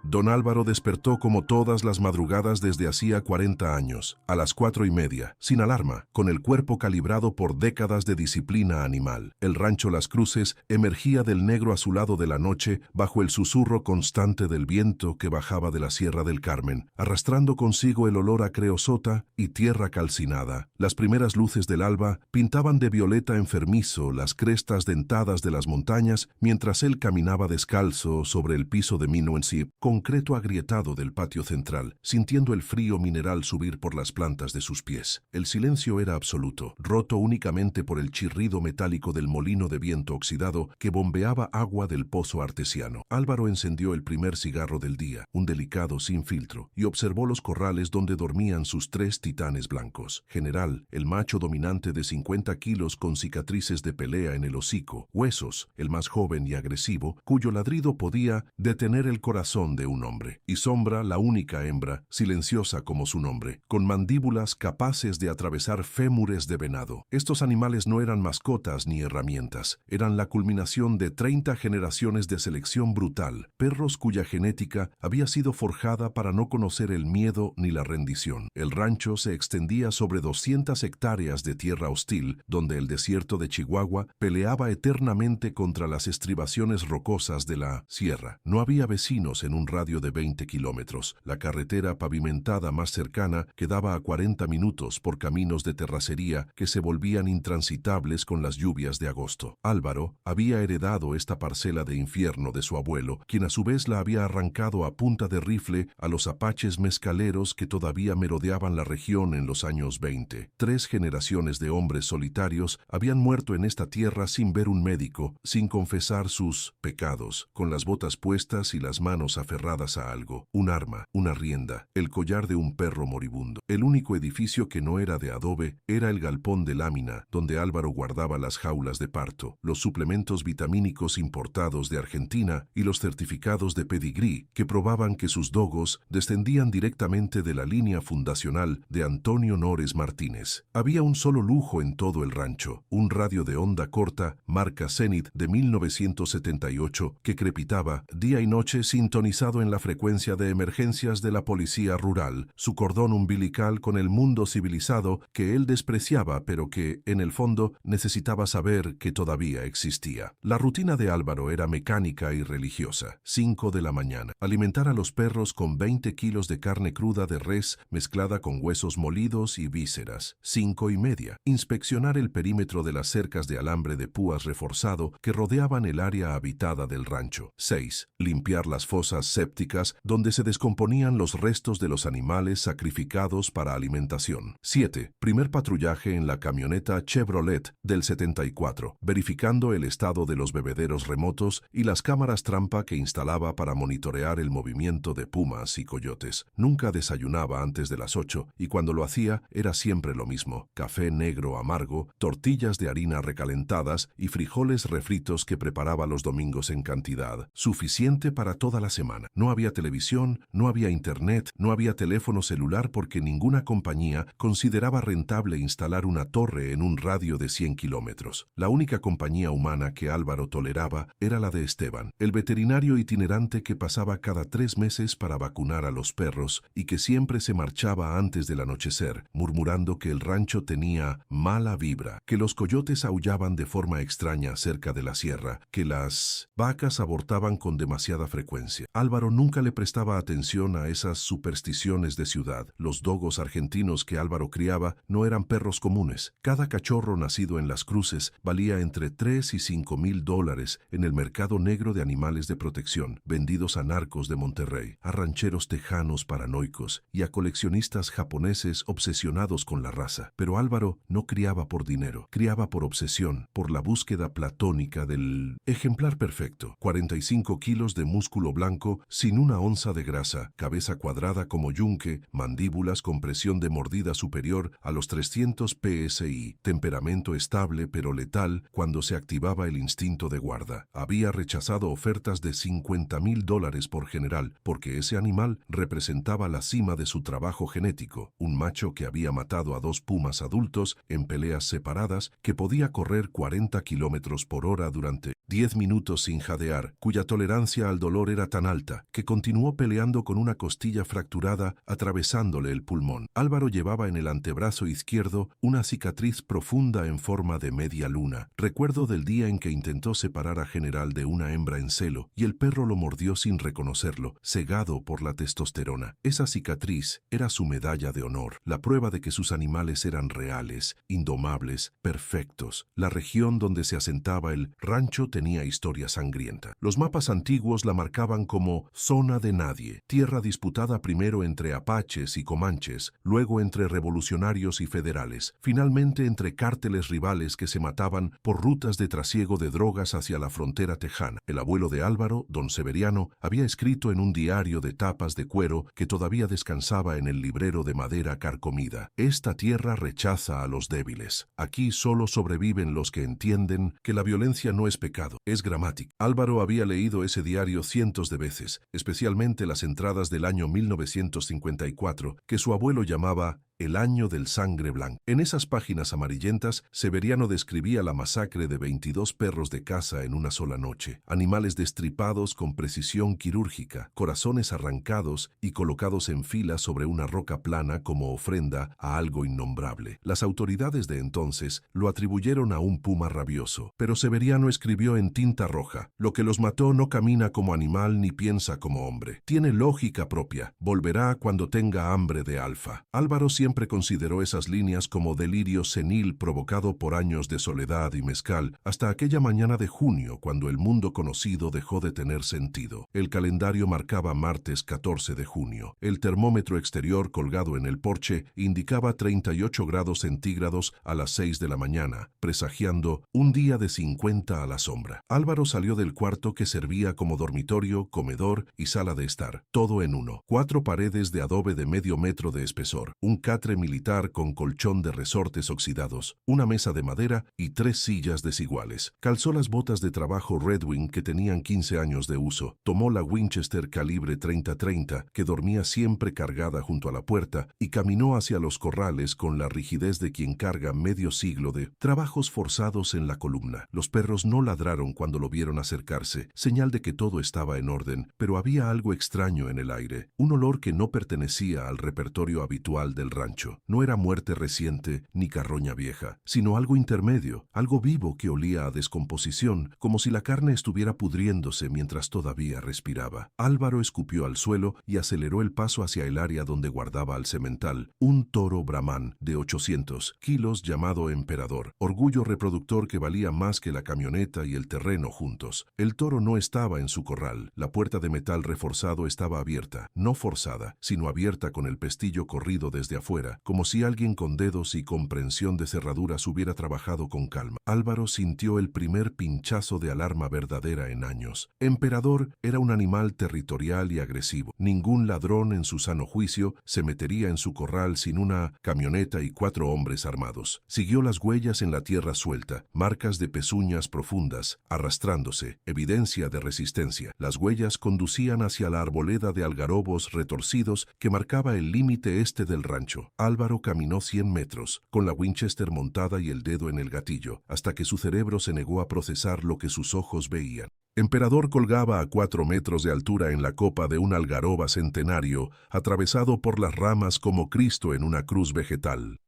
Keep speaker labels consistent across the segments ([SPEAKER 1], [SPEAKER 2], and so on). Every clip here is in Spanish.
[SPEAKER 1] Don Álvaro despertó como todas las madrugadas desde hacía 40 años, a las 4:30, sin alarma, con el cuerpo calibrado por décadas de disciplina animal. El rancho Las Cruces emergía del negro azulado de la noche bajo el susurro constante del viento que bajaba de la Sierra del Carmen, arrastrando consigo el olor a creosota y tierra calcinada. Las primeras luces del alba pintaban de violeta enfermizo las crestas dentadas de las montañas mientras él caminaba descalzo sobre el piso de Minnuency, concreto agrietado del patio central, sintiendo el frío mineral subir por las plantas de sus pies. El silencio era absoluto, roto únicamente por el chirrido metálico del molino de viento oxidado que bombeaba agua del pozo artesiano. Álvaro encendió el primer cigarro del día, un delicado sin filtro, y observó los corrales donde dormían sus 3 titanes blancos. General, el macho dominante de 50 kilos con cicatrices de pelea en el hocico; Huesos, el más joven y agresivo, cuyo ladrido podía detener el corazón de un hombre; y Sombra, la única hembra, silenciosa como su nombre, con mandíbulas capaces de atravesar fémures de venado. Estos animales no eran mascotas ni herramientas, eran la culminación de 30 generaciones de selección brutal, perros cuya genética había sido forjada para no conocer el miedo ni la rendición. El rancho se extendía sobre 200 hectáreas de tierra hostil, donde el desierto de Chihuahua peleaba eternamente contra las estribaciones rocosas de la sierra. No había vecinos en un radio de 20 kilómetros. La carretera pavimentada más cercana quedaba a 40 minutos por caminos de terracería que se volvían intransitables con las lluvias de agosto. Álvaro había heredado esta parcela de infierno de su abuelo, quien a su vez la había arrancado a punta de rifle a los apaches mezcaleros que todavía merodeaban la región en los años 20. 3 generaciones de hombres solitarios habían muerto en esta tierra sin ver un médico, sin confesar sus pecados, con las botas puestas y las manos aferradas a algo, un arma, una rienda, el collar de un perro moribundo. El único edificio que no era de adobe era el galpón de lámina, donde Álvaro guardaba las jaulas de parto, los suplementos vitamínicos importados de Argentina y los certificados de pedigrí que probaban que sus dogos descendían directamente de la línea fundacional de Antonio Nores Martínez. Había un solo lujo en todo el rancho, un radio de onda corta, marca Zenith de 1978, que crepitaba día y noche sintonizado en la frecuencia de emergencias de la policía rural, su cordón umbilical con el mundo civilizado que él despreciaba pero que, en el fondo, necesitaba saber que todavía existía. La rutina de Álvaro era mecánica y religiosa. 5 de la mañana. Alimentar a los perros con 20 kilos de carne cruda de res mezclada con huesos molidos y vísceras. 5:30. Inspeccionar el perímetro de las cercas de alambre de púas reforzado que rodeaban el área habitada del rancho. 6. Limpiar las fosas sépticas donde se descomponían los restos de los animales sacrificados para alimentación. 7. Primer patrullaje en la camioneta Chevrolet del 74, verificando el estado de los bebederos remotos y las cámaras trampa que instalaba para monitorear el movimiento de pumas y coyotes. Nunca desayunaba antes de las 8 y cuando lo hacía era siempre lo mismo: café negro amargo, tortillas de harina recalentadas y frijoles refritos que preparaba los domingos en cantidad suficiente para toda la semana. No había televisión, no había internet, no había teléfono celular porque ninguna compañía consideraba rentable instalar una torre en un radio de 100 kilómetros. La única compañía humana que Álvaro toleraba era la de Esteban, el veterinario itinerante que pasaba cada 3 meses para vacunar a los perros y que siempre se marchaba antes del anochecer, murmurando que el rancho tenía mala vibra, que los coyotes aullaban de forma extraña cerca de la sierra, que las vacas abortaban con demasiada frecuencia. Álvaro nunca le prestaba atención a esas supersticiones de ciudad. Los dogos argentinos que Álvaro criaba no eran perros comunes. Cada cachorro nacido en Las Cruces valía entre 3 y 5 mil dólares en el mercado negro de animales de protección, vendidos a narcos de Monterrey, a rancheros tejanos paranoicos y a coleccionistas japoneses obsesionados con la raza. Pero Álvaro no criaba por dinero, criaba por obsesión, por la búsqueda platónica del ejemplar perfecto. 45 kilos de músculo blanco sin una onza de grasa, cabeza cuadrada como yunque, mandíbulas con presión de mordida superior a los 300 psi, temperamento estable pero letal cuando se activaba el instinto de guarda. Había rechazado ofertas de $50,000 por general porque ese animal representaba la cima de su trabajo genético, un macho que había matado a 2 pumas adultos en peleas separadas, que podía correr 40 kilómetros por hora durante 10 minutos sin jadear, cuya tolerancia al dolor era tan alta vida, que continuó peleando con una costilla fracturada atravesándole el pulmón. Álvaro llevaba en el antebrazo izquierdo una cicatriz profunda en forma de media luna. Recuerdo del día en que intentó separar a General de una hembra en celo y el perro lo mordió sin reconocerlo, cegado por la testosterona. Esa cicatriz era su medalla de honor, la prueba de que sus animales eran reales, indomables, perfectos. La región donde se asentaba el rancho tenía historia sangrienta. Los mapas antiguos la marcaban como zona de nadie, tierra disputada primero entre apaches y comanches, luego entre revolucionarios y federales, finalmente entre cárteles rivales que se mataban por rutas de trasiego de drogas hacia la frontera tejana. El abuelo de Álvaro, don Severiano, había escrito en un diario de tapas de cuero que todavía descansaba en el librero de madera carcomida: esta tierra rechaza a los débiles. Aquí solo sobreviven los que entienden que la violencia no es pecado, es gramática. Álvaro había leído ese diario cientos de veces, especialmente las entradas del año 1954, que su abuelo llamaba el año del sangre blanca. En esas páginas amarillentas, Severiano describía la masacre de 22 perros de caza en una sola noche, animales destripados con precisión quirúrgica, corazones arrancados y colocados en fila sobre una roca plana como ofrenda a algo innombrable. Las autoridades de entonces lo atribuyeron a un puma rabioso, pero Severiano escribió en tinta roja: lo que los mató no camina como animal ni piensa como hombre. Tiene lógica propia, volverá cuando tenga hambre de alfa. Álvaro siempre consideró esas líneas como delirio senil provocado por años de soledad y mezcal, hasta aquella mañana de junio cuando el mundo conocido dejó de tener sentido. El calendario marcaba martes 14 de junio. El termómetro exterior colgado en el porche indicaba 38 grados centígrados a las 6 de la mañana, presagiando un día de 50 a la sombra. Álvaro salió del cuarto que servía como dormitorio, comedor y sala de estar, todo en uno. 4 paredes de adobe de medio metro de espesor, un catre militar con colchón de resortes oxidados, una mesa de madera y 3 sillas desiguales. Calzó las botas de trabajo Red Wing que tenían 15 años de uso, tomó la Winchester calibre 30-30 que dormía siempre cargada junto a la puerta y caminó hacia los corrales con la rigidez de quien carga medio siglo de trabajos forzados en la columna. Los perros no ladraron cuando lo vieron acercarse, señal de que todo estaba en orden, pero había algo extraño en el aire, un olor que no pertenecía al repertorio habitual del rancho. No era muerte reciente ni carroña vieja, sino algo intermedio, algo vivo que olía a descomposición, como si la carne estuviera pudriéndose mientras todavía respiraba. Álvaro escupió al suelo y aceleró el paso hacia el área donde guardaba al semental, un toro brahman de 800 kilos llamado Emperador, orgullo reproductor que valía más que la camioneta y el terreno juntos. El toro no estaba en su corral, la puerta de metal reforzado estaba abierta, no forzada, sino abierta con el pestillo corrido desde afuera, como si alguien con dedos y comprensión de cerraduras hubiera trabajado con calma. Álvaro sintió el primer pinchazo de alarma verdadera en años. Emperador era un animal territorial y agresivo. Ningún ladrón en su sano juicio se metería en su corral sin una camioneta y 4 hombres armados. Siguió las huellas en la tierra suelta, marcas de pezuñas profundas, arrastrándose, evidencia de resistencia. Las huellas conducían hacia la arboleda de algarobos retorcidos que marcaba el límite este del rancho. Álvaro caminó 100 metros, con la Winchester montada y el dedo en el gatillo, hasta que su cerebro se negó a procesar lo que sus ojos veían. Emperador colgaba a 4 metros de altura en la copa de un algaroba centenario, atravesado por las ramas como Cristo en una cruz vegetal.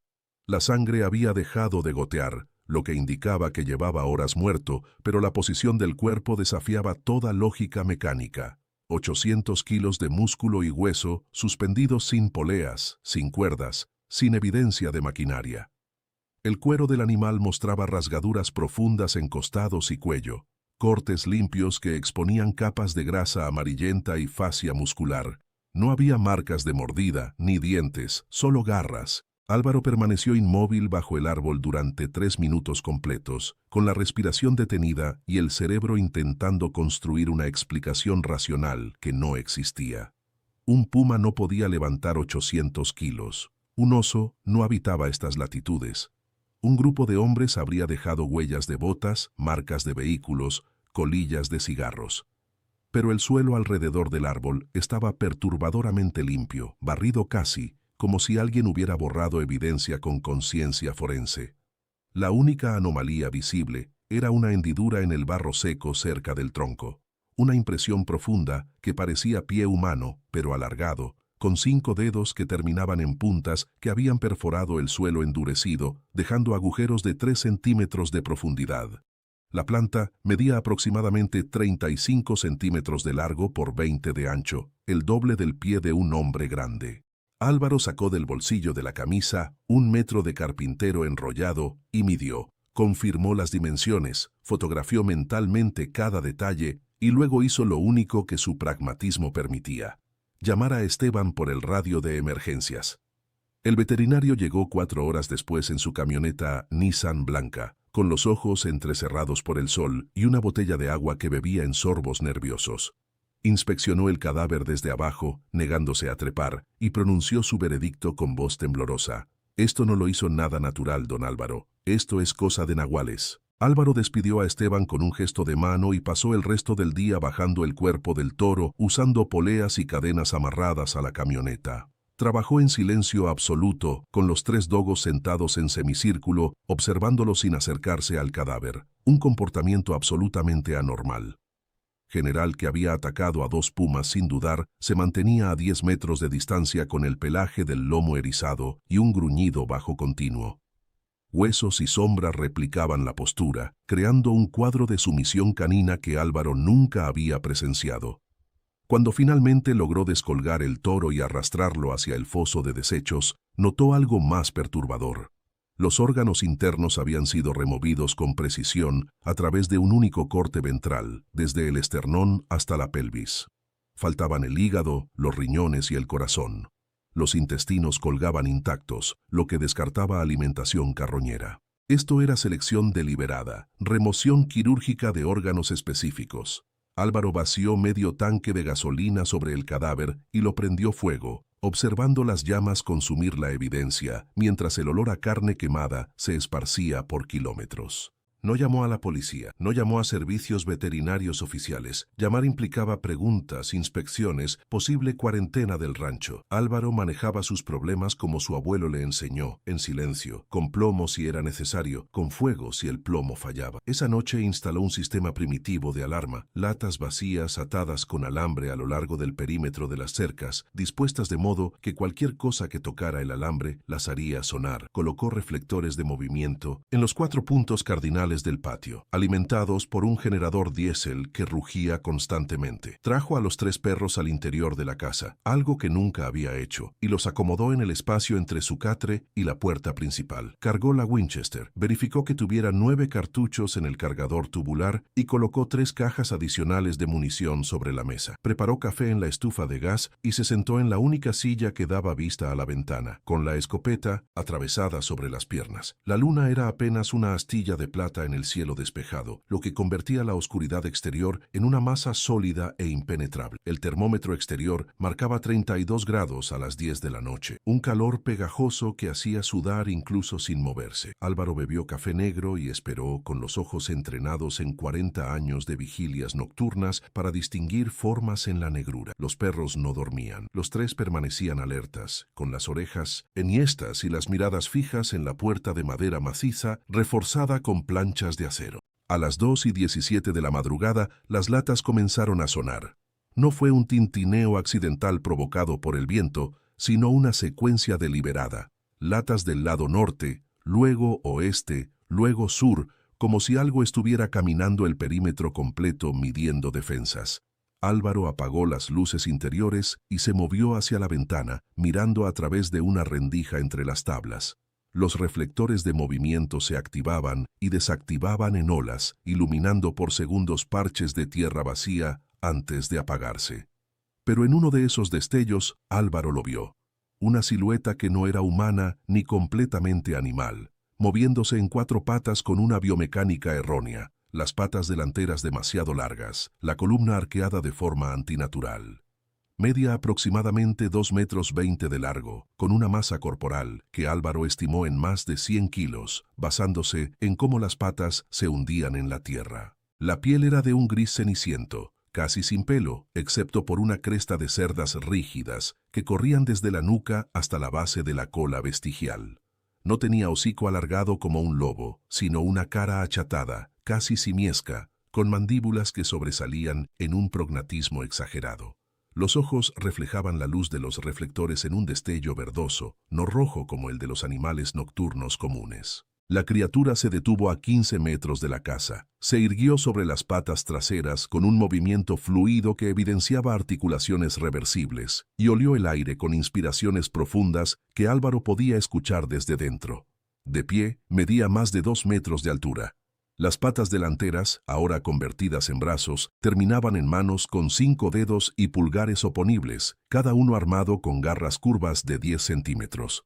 [SPEAKER 1] La sangre había dejado de gotear, lo que indicaba que llevaba horas muerto, pero la posición del cuerpo desafiaba toda lógica mecánica. 800 kilos de músculo y hueso suspendidos sin poleas, sin cuerdas, sin evidencia de maquinaria. El cuero del animal mostraba rasgaduras profundas en costados y cuello, cortes limpios que exponían capas de grasa amarillenta y fascia muscular. No había marcas de mordida, ni dientes, solo garras. Álvaro permaneció inmóvil bajo el árbol durante 3 minutos completos, con la respiración detenida y el cerebro intentando construir una explicación racional que no existía. Un puma no podía levantar 800 kilos. Un oso no habitaba estas latitudes. Un grupo de hombres habría dejado huellas de botas, marcas de vehículos, colillas de cigarros. Pero el suelo alrededor del árbol estaba perturbadoramente limpio, barrido casi, como si alguien hubiera borrado evidencia con conciencia forense. La única anomalía visible era una hendidura en el barro seco cerca del tronco. una impresión profunda que parecía pie humano, pero alargado, con 5 dedos que terminaban en puntas que habían perforado el suelo endurecido, dejando agujeros de 3 centímetros de profundidad. La planta medía aproximadamente 35 centímetros de largo por 20 de ancho, el doble del pie de un hombre grande. Álvaro sacó del bolsillo de la camisa 1 metro de carpintero enrollado y midió. Confirmó las dimensiones, fotografió mentalmente cada detalle y luego hizo lo único que su pragmatismo permitía: llamar a Esteban por el radio de emergencias. El veterinario llegó 4 horas después en su camioneta Nissan blanca, con los ojos entrecerrados por el sol y una botella de agua que bebía en sorbos nerviosos. Inspeccionó el cadáver desde abajo, negándose a trepar, y pronunció su veredicto con voz temblorosa: «Esto no lo hizo nada natural, don Álvaro. Esto es cosa de nahuales». Álvaro despidió a Esteban con un gesto de mano y pasó el resto del día bajando el cuerpo del toro, usando poleas y cadenas amarradas a la camioneta. Trabajó en silencio absoluto, con los 3 dogos sentados en semicírculo, observándolo sin acercarse al cadáver, un comportamiento absolutamente anormal. General, que había atacado a 2 pumas sin dudar, se mantenía a 10 metros de distancia con el pelaje del lomo erizado y un gruñido bajo continuo. Huesos y sombras replicaban la postura, creando un cuadro de sumisión canina que Álvaro nunca había presenciado. Cuando finalmente logró descolgar el toro y arrastrarlo hacia el foso de desechos, notó algo más perturbador. Los órganos internos habían sido removidos con precisión a través de un único corte ventral, desde el esternón hasta la pelvis. Faltaban el hígado, los riñones y el corazón. Los intestinos colgaban intactos, lo que descartaba alimentación carroñera. Esto era selección deliberada, remoción quirúrgica de órganos específicos. Álvaro vació medio tanque de gasolina sobre el cadáver y lo prendió fuego, observando las llamas consumir la evidencia, mientras el olor a carne quemada se esparcía por kilómetros. No llamó a la policía, no llamó a servicios veterinarios oficiales. Llamar implicaba preguntas, inspecciones, posible cuarentena del rancho. Álvaro manejaba sus problemas como su abuelo le enseñó, en silencio, con plomo si era necesario, con fuego si el plomo fallaba. Esa noche instaló un sistema primitivo de alarma, latas vacías atadas con alambre a lo largo del perímetro de las cercas, dispuestas de modo que cualquier cosa que tocara el alambre las haría sonar. Colocó reflectores de movimiento en los 4 puntos cardinales del patio, alimentados por un generador diésel que rugía constantemente. Trajo a los 3 perros al interior de la casa, algo que nunca había hecho, y los acomodó en el espacio entre su catre y la puerta principal. Cargó la Winchester, verificó que tuviera 9 cartuchos en el cargador tubular y colocó 3 cajas adicionales de munición sobre la mesa. Preparó café en la estufa de gas y se sentó en la única silla que daba vista a la ventana, con la escopeta atravesada sobre las piernas. La luna era apenas una astilla de plata en el cielo despejado, lo que convertía la oscuridad exterior en una masa sólida e impenetrable. El termómetro exterior marcaba 32 grados a las 10 de la noche, un calor pegajoso que hacía sudar incluso sin moverse. Álvaro bebió café negro y esperó, con los ojos entrenados en 40 años de vigilias nocturnas, para distinguir formas en la negrura. Los perros no dormían. Los 3 permanecían alertas, con las orejas enhiestas y las miradas fijas en la puerta de madera maciza, reforzada con planchas de acero. A las 2:17 de la madrugada, las latas comenzaron a sonar. No fue un tintineo accidental provocado por el viento, sino una secuencia deliberada. Latas del lado norte, luego oeste, luego sur, como si algo estuviera caminando el perímetro completo midiendo defensas. Álvaro apagó las luces interiores y se movió hacia la ventana, mirando a través de una rendija entre las tablas. Los reflectores de movimiento se activaban y desactivaban en olas, iluminando por segundos parches de tierra vacía antes de apagarse. Pero en uno de esos destellos, Álvaro lo vio. Una silueta que no era humana ni completamente animal, moviéndose en 4 patas con una biomecánica errónea, las patas delanteras demasiado largas, la columna arqueada de forma antinatural. Media aproximadamente 2,20 metros de largo, con una masa corporal que Álvaro estimó en más de 100 kilos, basándose en cómo las patas se hundían en la tierra. La piel era de un gris ceniciento, casi sin pelo, excepto por una cresta de cerdas rígidas que corrían desde la nuca hasta la base de la cola vestigial. No tenía hocico alargado como un lobo, sino una cara achatada, casi simiesca, con mandíbulas que sobresalían en un prognatismo exagerado. Los ojos reflejaban la luz de los reflectores en un destello verdoso, no rojo como el de los animales nocturnos comunes. La criatura se detuvo a 15 metros de la casa. Se irguió sobre las patas traseras con un movimiento fluido que evidenciaba articulaciones reversibles, y olió el aire con inspiraciones profundas que Álvaro podía escuchar desde dentro. De pie, medía más de 2 metros de altura. Las patas delanteras, ahora convertidas en brazos, terminaban en manos con 5 dedos y pulgares oponibles, cada uno armado con garras curvas de 10 centímetros.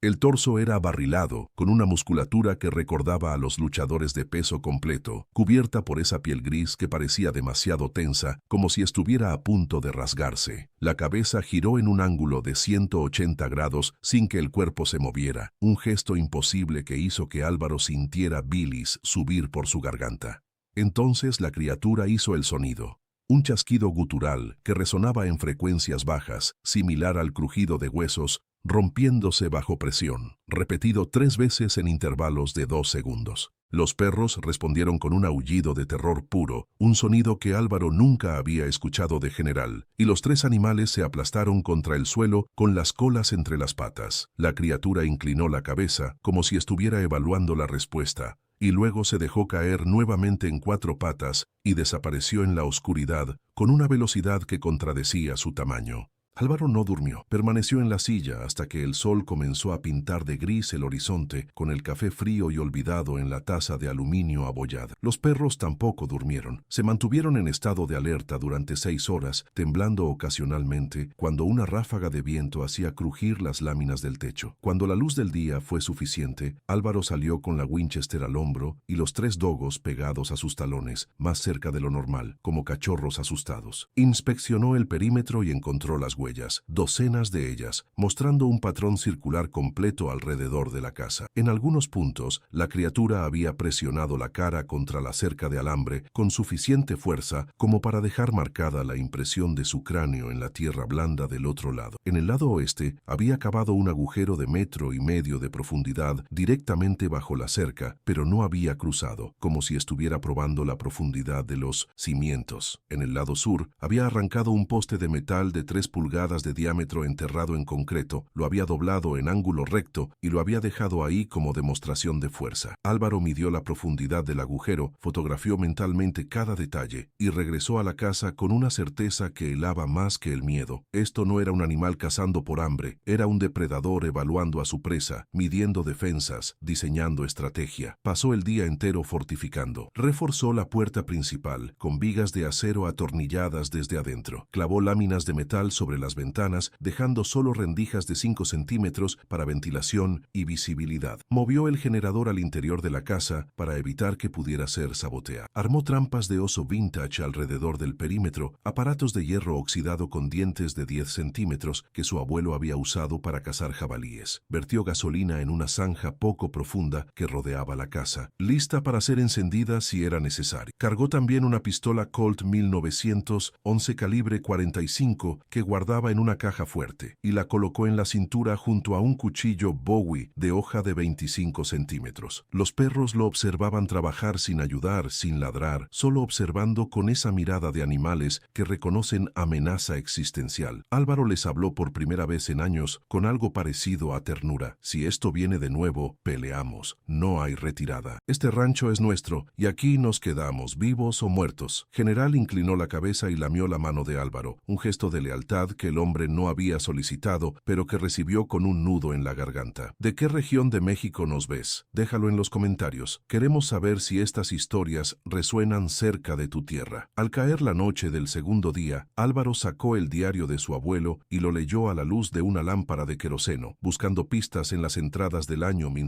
[SPEAKER 1] El torso era abarrilado, con una musculatura que recordaba a los luchadores de peso completo, cubierta por esa piel gris que parecía demasiado tensa, como si estuviera a punto de rasgarse. La cabeza giró en un ángulo de 180 grados sin que el cuerpo se moviera, un gesto imposible que hizo que Álvaro sintiera bilis subir por su garganta. Entonces la criatura hizo el sonido. Un chasquido gutural que resonaba en frecuencias bajas, similar al crujido de huesos, rompiéndose bajo presión, repetido 3 veces en intervalos de 2 segundos. Los perros respondieron con un aullido de terror puro, un sonido que Álvaro nunca había escuchado de general, y los 3 animales se aplastaron contra el suelo con las colas entre las patas. La criatura inclinó la cabeza, como si estuviera evaluando la respuesta, y luego se dejó caer nuevamente en 4 patas y desapareció en la oscuridad con una velocidad que contradecía su tamaño. Álvaro no durmió. Permaneció en la silla hasta que el sol comenzó a pintar de gris el horizonte con el café frío y olvidado en la taza de aluminio abollada. Los perros tampoco durmieron. Se mantuvieron en estado de alerta durante 6 horas, temblando ocasionalmente cuando una ráfaga de viento hacía crujir las láminas del techo. Cuando la luz del día fue suficiente, Álvaro salió con la Winchester al hombro y los 3 dogos pegados a sus talones, más cerca de lo normal, como cachorros asustados. Inspeccionó el perímetro y encontró las huellas, docenas de ellas, mostrando un patrón circular completo alrededor de la casa. En algunos puntos, la criatura había presionado la cara contra la cerca de alambre con suficiente fuerza como para dejar marcada la impresión de su cráneo en la tierra blanda del otro lado. En el lado oeste, había cavado un agujero de 1,5 metros de profundidad directamente bajo la cerca, pero no había cruzado, como si estuviera probando la profundidad de los cimientos. En el lado sur, había arrancado un poste de metal de 3 pulgadas de diámetro enterrado en concreto, lo había doblado en ángulo recto y lo había dejado ahí como demostración de fuerza. Álvaro midió la profundidad del agujero, fotografió mentalmente cada detalle y regresó a la casa con una certeza que helaba más que el miedo. Esto no era un animal cazando por hambre, era un depredador evaluando a su presa, midiendo defensas, diseñando estrategia. Pasó el día entero fortificando. Reforzó la puerta principal con vigas de acero atornilladas desde adentro. Clavó láminas de metal sobre las ventanas, dejando solo rendijas de 5 centímetros para ventilación y visibilidad. Movió el generador al interior de la casa para evitar que pudiera ser saboteado. Armó trampas de oso vintage alrededor del perímetro, aparatos de hierro oxidado con dientes de 10 centímetros que su abuelo había usado para cazar jabalíes. Vertió gasolina en una zanja poco profunda que rodeaba la casa, lista para ser encendida si era necesario. Cargó también una pistola Colt 1911 calibre 45 que guardaba en una caja fuerte y la colocó en la cintura junto a un cuchillo Bowie de hoja de 25 centímetros. Los perros lo observaban trabajar sin ayudar, sin ladrar, solo observando con esa mirada de animales que reconocen amenaza existencial. Álvaro les habló por primera vez en años con algo parecido a ternura. Si esto viene de nuevo, peleamos. No hay retirada. Este rancho es nuestro y aquí nos quedamos, vivos o muertos. General inclinó la cabeza y lamió la mano de Álvaro, un gesto de lealtad que el hombre no había solicitado, pero que recibió con un nudo en la garganta. ¿De qué región de México nos ves? Déjalo en los comentarios. Queremos saber si estas historias resuenan cerca de tu tierra. Al caer la noche del segundo día, Álvaro sacó el diario de su abuelo y lo leyó a la luz de una lámpara de queroseno, buscando pistas en las entradas del año mientras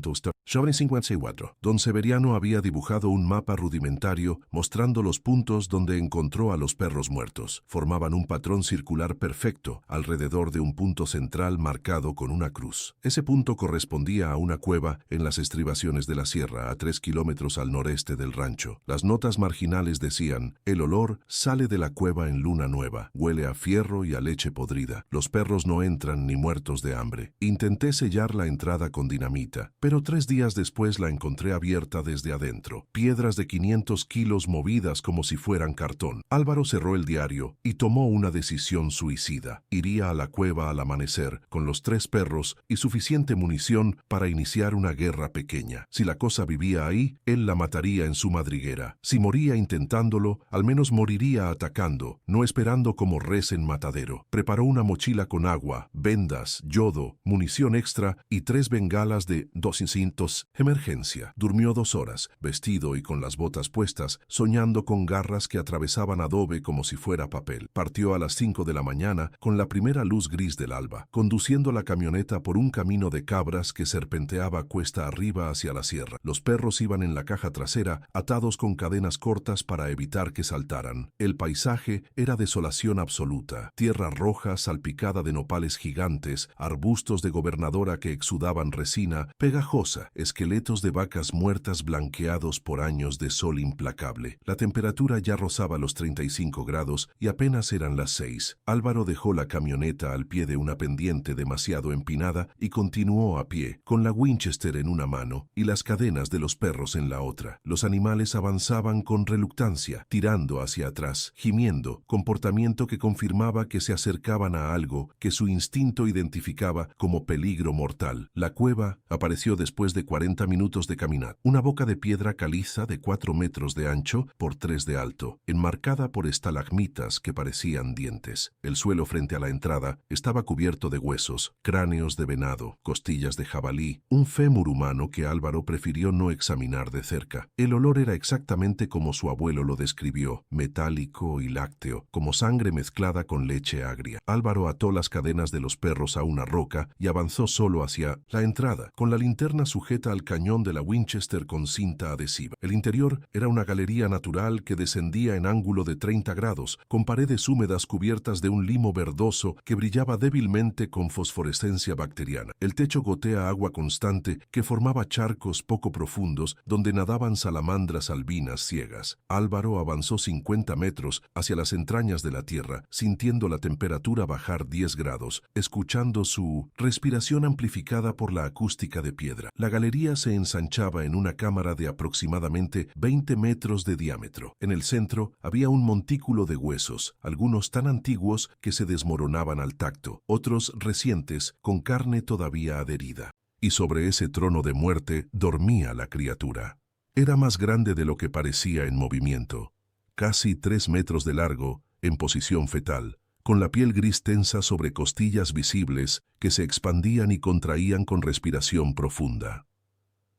[SPEAKER 1] Joven 54. Don Severiano había dibujado un mapa rudimentario mostrando los puntos donde encontró a los perros muertos. Formaban un patrón circular perfecto recto, alrededor de un punto central marcado con una cruz. Ese punto correspondía a una cueva en las estribaciones de la sierra, a 3 kilómetros al noreste del rancho. Las notas marginales decían: el olor sale de la cueva en luna nueva, huele a fierro y a leche podrida. Los perros no entran ni muertos de hambre. Intenté sellar la entrada con dinamita, pero 3 días después la encontré abierta desde adentro. Piedras de 500 kilos movidas como si fueran cartón. Álvaro cerró el diario y tomó una decisión suicida. Iría a la cueva al amanecer con los 3 perros y suficiente munición para iniciar una guerra pequeña. Si la cosa vivía ahí, él la mataría en su madriguera. Si moría intentándolo, al menos moriría atacando, no esperando como res en matadero. Preparó una mochila con agua, vendas, yodo, munición extra y 3 bengalas de 200 emergencia. Durmió 2 horas, vestido y con las botas puestas, soñando con garras que atravesaban adobe como si fuera papel. Partió a las 5 de la mañana con la primera luz gris del alba, conduciendo la camioneta por un camino de cabras que serpenteaba cuesta arriba hacia la sierra. Los perros iban en la caja trasera, atados con cadenas cortas para evitar que saltaran. El paisaje era desolación absoluta. Tierra roja salpicada de nopales gigantes, arbustos de gobernadora que exudaban resina pegajosa, esqueletos de vacas muertas blanqueados por años de sol implacable. La temperatura ya rozaba los 35 grados y apenas eran las 6. Álvaro dejó la camioneta al pie de una pendiente demasiado empinada y continuó a pie, con la Winchester en una mano y las cadenas de los perros en la otra. Los animales avanzaban con reluctancia, tirando hacia atrás, gimiendo, comportamiento que confirmaba que se acercaban a algo que su instinto identificaba como peligro mortal. La cueva apareció después de 40 minutos de caminar. Una boca de piedra caliza de 4 metros de ancho por 3 de alto, enmarcada por estalagmitas que parecían dientes. El suelo frente a la entrada estaba cubierto de huesos, cráneos de venado, costillas de jabalí, un fémur humano que Álvaro prefirió no examinar de cerca. El olor era exactamente como su abuelo lo describió, metálico y lácteo, como sangre mezclada con leche agria. Álvaro ató las cadenas de los perros a una roca y avanzó solo hacia la entrada, con la linterna sujeta al cañón de la Winchester con cinta adhesiva. El interior era una galería natural que descendía en ángulo de 30 grados, con paredes húmedas cubiertas de un limo verdoso que brillaba débilmente con fosforescencia bacteriana. El techo gotea agua constante que formaba charcos poco profundos donde nadaban salamandras albinas ciegas. Álvaro avanzó 50 metros hacia las entrañas de la tierra, sintiendo la temperatura bajar 10 grados, escuchando su respiración amplificada por la acústica de piedra. La galería se ensanchaba en una cámara de aproximadamente 20 metros de diámetro. En el centro había un montículo de huesos, algunos tan antiguos que se desmoronaban al tacto, otros recientes con carne todavía adherida. Y sobre ese trono de muerte dormía la criatura. Era más grande de lo que parecía en movimiento, casi 3 metros de largo, en posición fetal, con la piel gris tensa sobre costillas visibles que se expandían y contraían con respiración profunda.